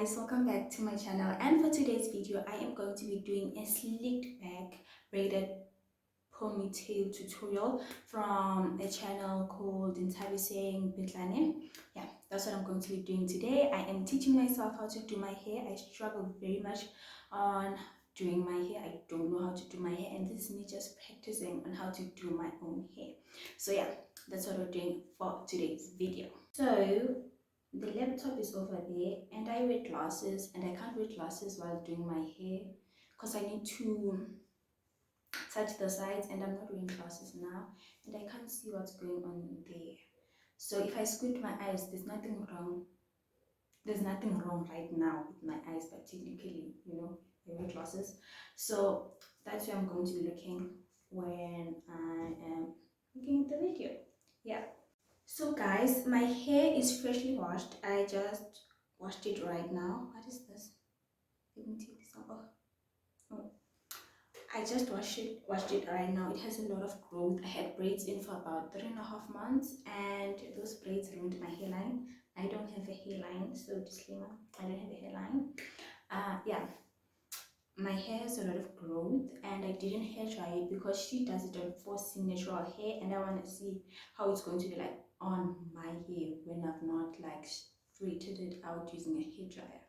guys, welcome back to my channel, and for today's video I am going to be doing a slicked back braided ponytail tutorial from a channel called Nthabiseng Petlane. Yeah, that's what I'm going to be doing today. I am teaching myself how to do my hair. I struggle very much on doing my hair. I don't know how to do my hair, and this is me just practicing on how to do my own hair. So yeah, that's what we're doing for today's video. So the laptop is over there, and I wear glasses, and I can't wear glasses while doing my hair because I need to touch the sides, and I'm not wearing glasses now, and I can't see what's going on there. So if I squint my eyes, there's nothing wrong. There's nothing wrong right now with my eyes, but technically, I wear glasses. So that's where I'm going to be looking when I am looking at the video. Yeah. So guys, my hair is freshly washed. I just washed it right now. What is this? Let me take this off. Oh. I just washed it right now. It has a lot of growth. I had braids in for about 3.5 months, and those braids ruined my hairline. I don't have a hairline, so disclaimer, I don't have a hairline. Yeah, my hair has a lot of growth, and I didn't hair dry it because she does it on forcing natural hair, and I want to see how it's going to be like on my hair when I've not like straightened it out using a hair dryer.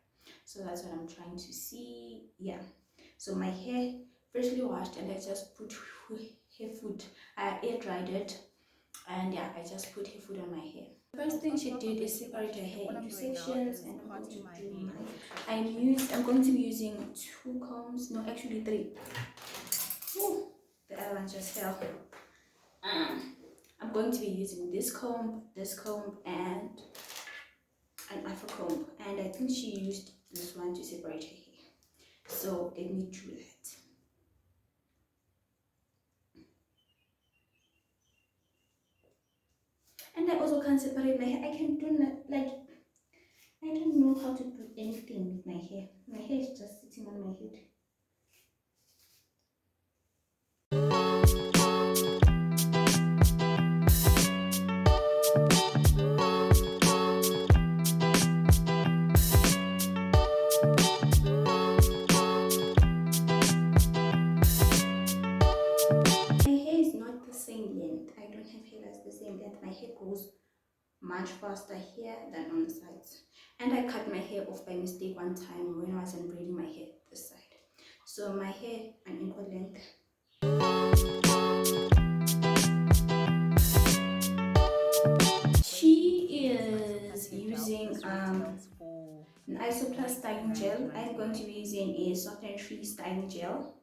So that's what I'm trying to see. Yeah, so my hair freshly washed, and I just put hair food. I air dried it, and yeah, I just put hair food on my hair. The first thing she did is separate her hair into sections, and I'm going to do I'm going to be using 2 combs, no, actually 3. Ooh, the other one just fell. I'm going to be using this comb, and an afro comb, and I think she used this one to separate her hair. So let me do that. And I also can't separate my hair. I can do not, like, I don't know how to do anything with my hair. My hair is just sitting on my head. My hair is not the same length. I don't have hair that's the same length. My hair grows much faster here than on the sides, and I cut my hair off by mistake one time when I was braiding my hair this side. So my hair unequal length. She is using an Isoplus styling gel. I'm going to be using a soft and free styling gel.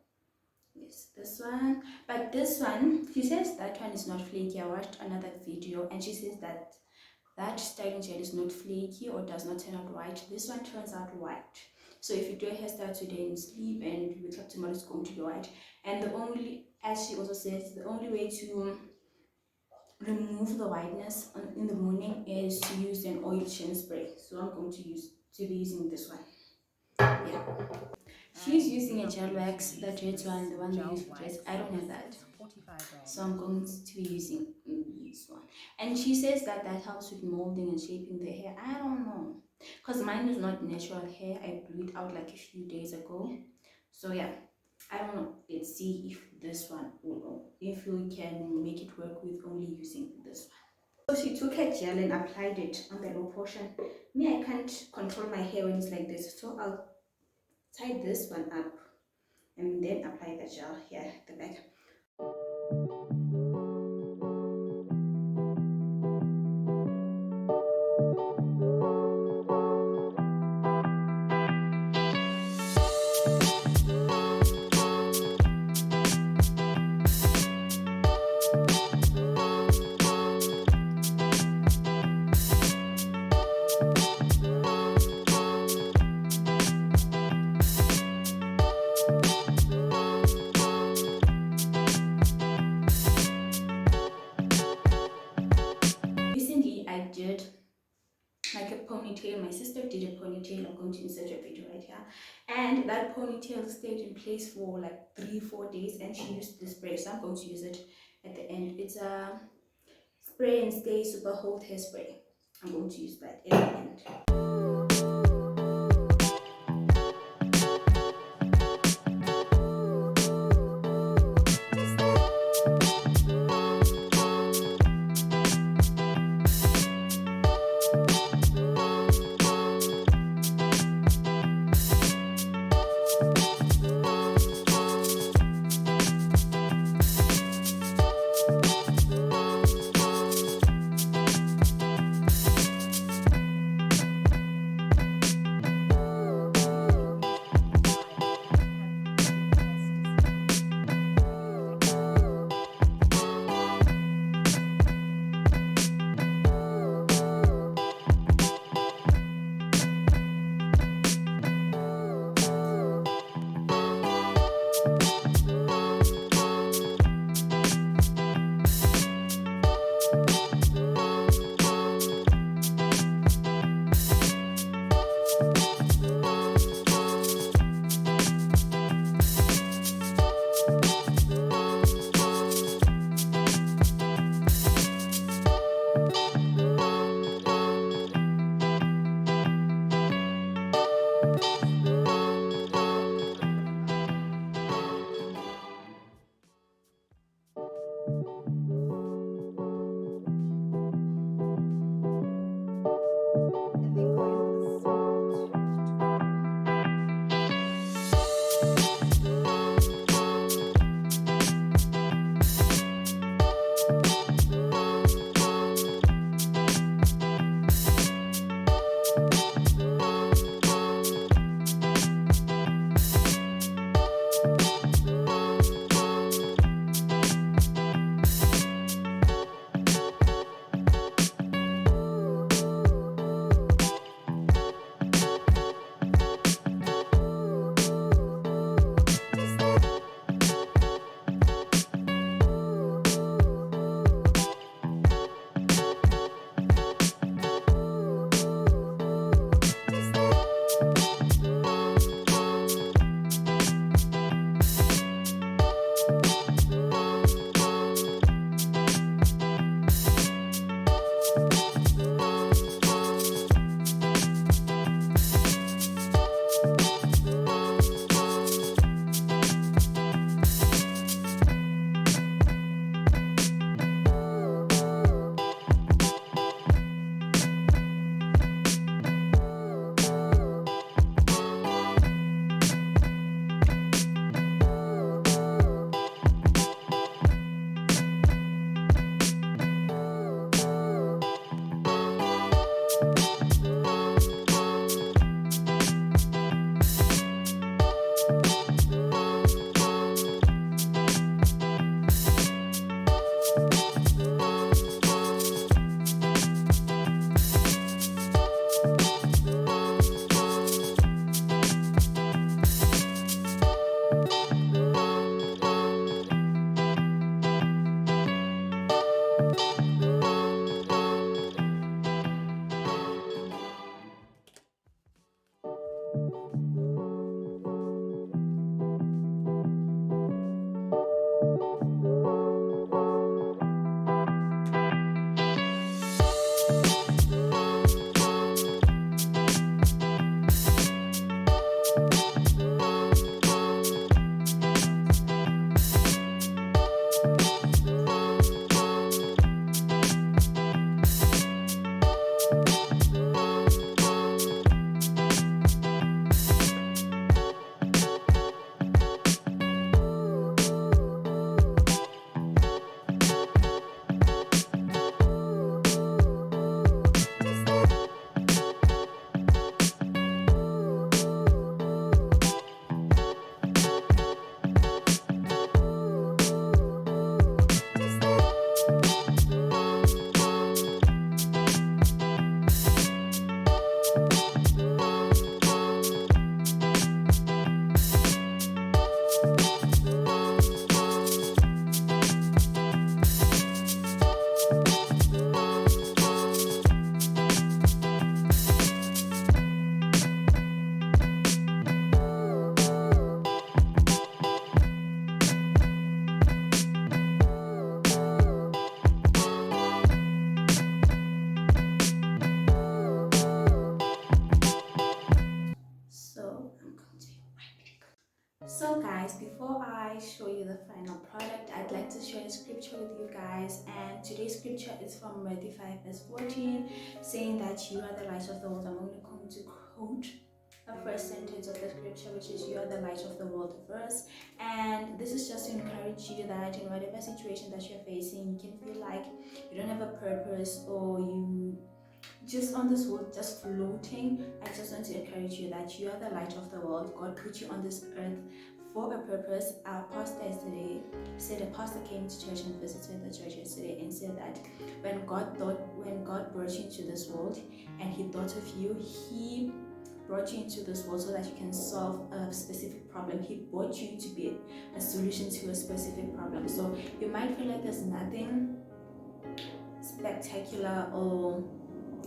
Yes, this one. But this one, she says that one is not flaky. I watched another video, and she says that styling gel is not flaky or does not turn out white. This one turns out white. So if you do a hairstyle today and sleep and you wake up tomorrow, it's going to be white. And the only, as she also says, the only way to remove the whiteness in the morning is to use an oil chin spray. So I'm going to be using this one. Yeah. She's using a gel wax, the red one, the one we use for dress. I don't have that. So I'm going to be using this one. And she says that helps with molding and shaping the hair. I don't know, because mine is not natural hair. I blew it out like a few days ago. So yeah, I don't know. Let's see if this one will, if we can make it work with only using this one. So she took her gel and applied it on the low portion. Me, I can't control my hair when it's like this, so I'll tie this one up and then apply the gel here at the back. Like a ponytail. My sister did a ponytail. I'm going to insert a video right here, and that ponytail stayed in place for like 3-4 days, and she used this spray, so I'm going to use it at the end. It's a spray and stay super hold hairspray. I'm going to use that at the end. So guys, before I show you the final product, I'd like to share a scripture with you guys, and today's scripture is from Matthew 5 verse 14, saying that you are the light of the world. I'm going to quote the first sentence of the scripture, which is you are the light of the world verse, and this is just to encourage you that in whatever situation that you're facing, you can feel like you don't have a purpose or you just on this world just floating. I just want to encourage you that you are the light of the world. God put you on this earth for a purpose. Our pastor yesterday said, a pastor came to church and visited the church yesterday and said that when God brought you into this world and he thought of you, he brought you into this world so that you can solve a specific problem. He brought you to be a solution to a specific problem. So you might feel like there's nothing spectacular or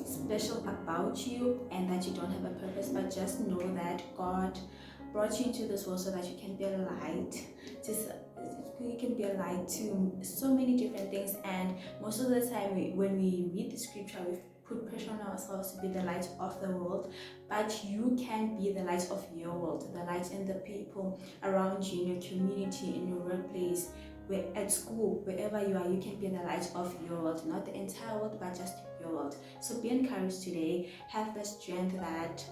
special about you and that you don't have a purpose, but just know that God brought you into this world so that you can be a light. You can be a light to so many different things, and most of the time when we read the scripture, we put pressure on ourselves to be the light of the world, but you can be the light of your world, the light in the people around you, in your community, in your workplace, at school, wherever you are. You can be the light of your world, not the entire world, but just your world. So be encouraged today. Have the strength that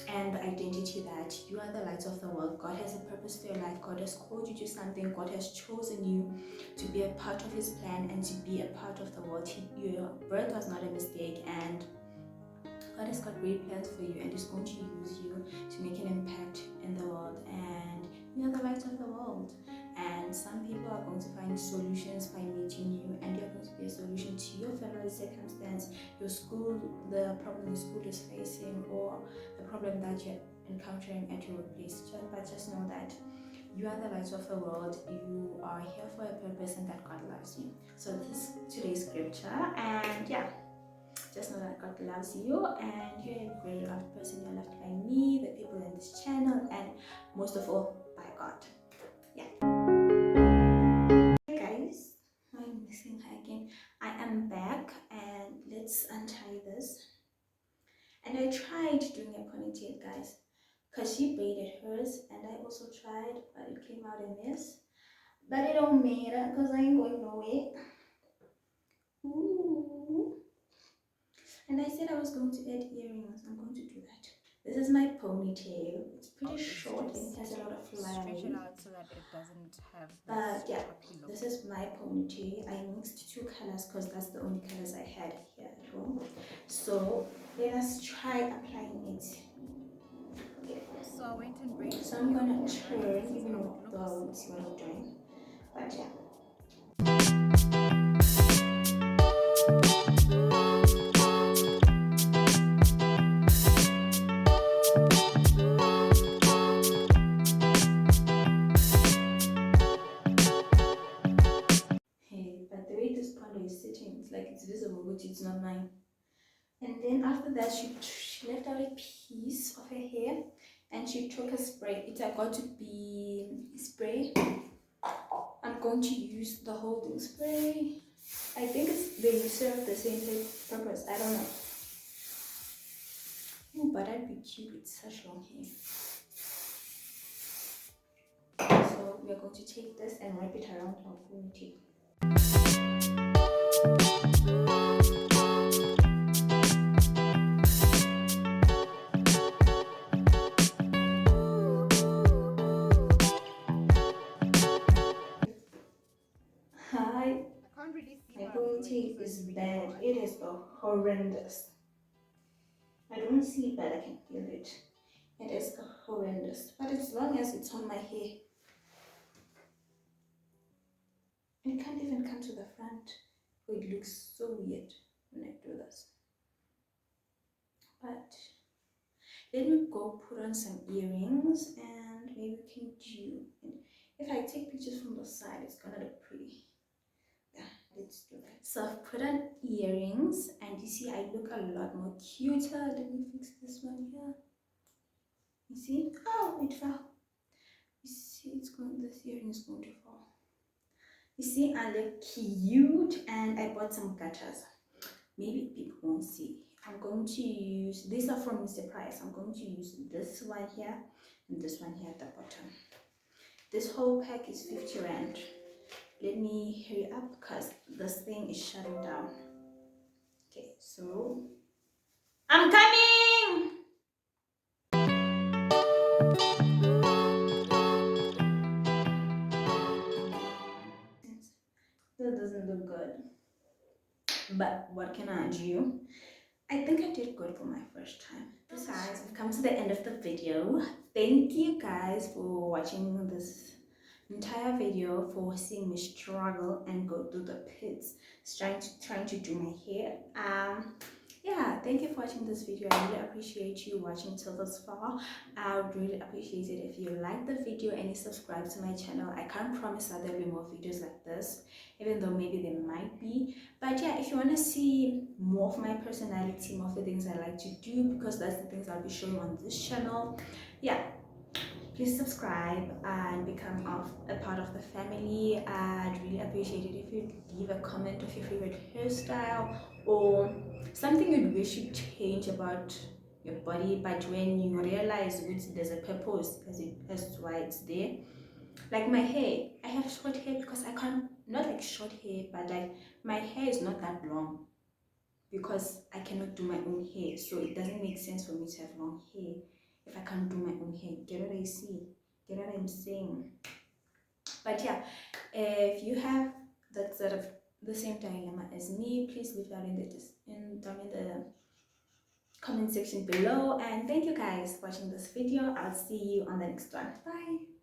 and the identity that you are the light of the world. God has a purpose for your life. God has called you to something. God has chosen you to be a part of his plan and to be a part of the world. Your birth was not a mistake, and God has got great plans for you, and he's going to use you to make an impact in the world. And you are the light of the world. And some people are going to find solutions by meeting you, and you're going to be a solution to your family circumstance, your school, the problem the school is facing, or the problem that you're encountering at your workplace. But just know that you are the light of the world. You are here for a purpose, and that God loves you. So this is today's scripture, and yeah, just know that God loves you, and you're a very loved person. You're loved by me, the people in this channel, and most of all by God. Yeah. Hey guys, I'm missing her again. I am back, and let's untie this. And I tried doing a ponytail, guys, because she braided hers, and I also tried, but it came out a mess. But it don't matter, because I ain't going nowhere. Ooh. And I said I was going to add earrings. I'm going to do that. This is my ponytail. It's pretty short and it has a lot of flyaway. Stretch it out so that it doesn't have this But yeah, look. this is my ponytail. I mixed two colors because that's the only colors I had here at home. So let us try applying it. Okay. So I went and braided. So I'm gonna turn, even though I see what I'm doing. But yeah. But the way this panda is sitting, it's like it's visible, but it's not mine. And then after that, she left out a piece of her hair, and she took a spray. It's got to be spray. I'm going to use the holding spray. I think they serve the same purpose. I don't know. Oh, but I'd be cute with such long hair. So we are going to take this and wrap it around our ponytail. Hi. I can't really see my ponytail is bad. It is horrendous. I don't see it, but I can feel it. It is horrendous. But as long as it's on my hair, it can't even come to the front. It looks so weird when I do this. But let me go put on some earrings, and maybe we can do. If I take pictures from the side, it's gonna look pretty. Yeah, let's do that. So I've put on earrings, and you see I look a lot more cuter. Let me fix this one here. You see? Oh, it fell. You see, this earring is going to fall. You see, I look cute, and I bought some gatas. Maybe people won't see. I'm going to use, these are from Mr. Price. I'm going to use this one here and this one here at the bottom. This whole pack is 50 rand. Let me hurry up because this thing is shutting down. Okay, so I'm coming. That doesn't look good, but what can I do? I think I did good for my first time. So guys, we've come to the end of the video. Thank you guys for watching this entire video, for seeing me struggle and go through the pits trying to do my hair. Yeah, thank you for watching this video. I really appreciate you watching till this far. I would really appreciate it if you like the video and you subscribe to my channel. I can't promise that there'll be more videos like this, even though maybe there might be. But yeah, if you want to see more of my personality, more of the things I like to do, because that's the things I'll be showing on this channel, yeah, please subscribe and become a part of the family. I'd really appreciate it if you leave a comment of your favorite hairstyle or something you'd wish you'd change about your body, but when you realize there's a purpose as to why it's there. Like my hair, I have short hair because I can't, not like short hair, but like my hair is not that long because I cannot do my own hair, so it doesn't make sense for me to have long hair if I can't do my own hair. Get what I see? Get what I'm saying? But yeah, if you have that sort of the same dilemma as me, please leave that down in the comment section below. And thank you guys for watching this video. I'll see you on the next one. Bye.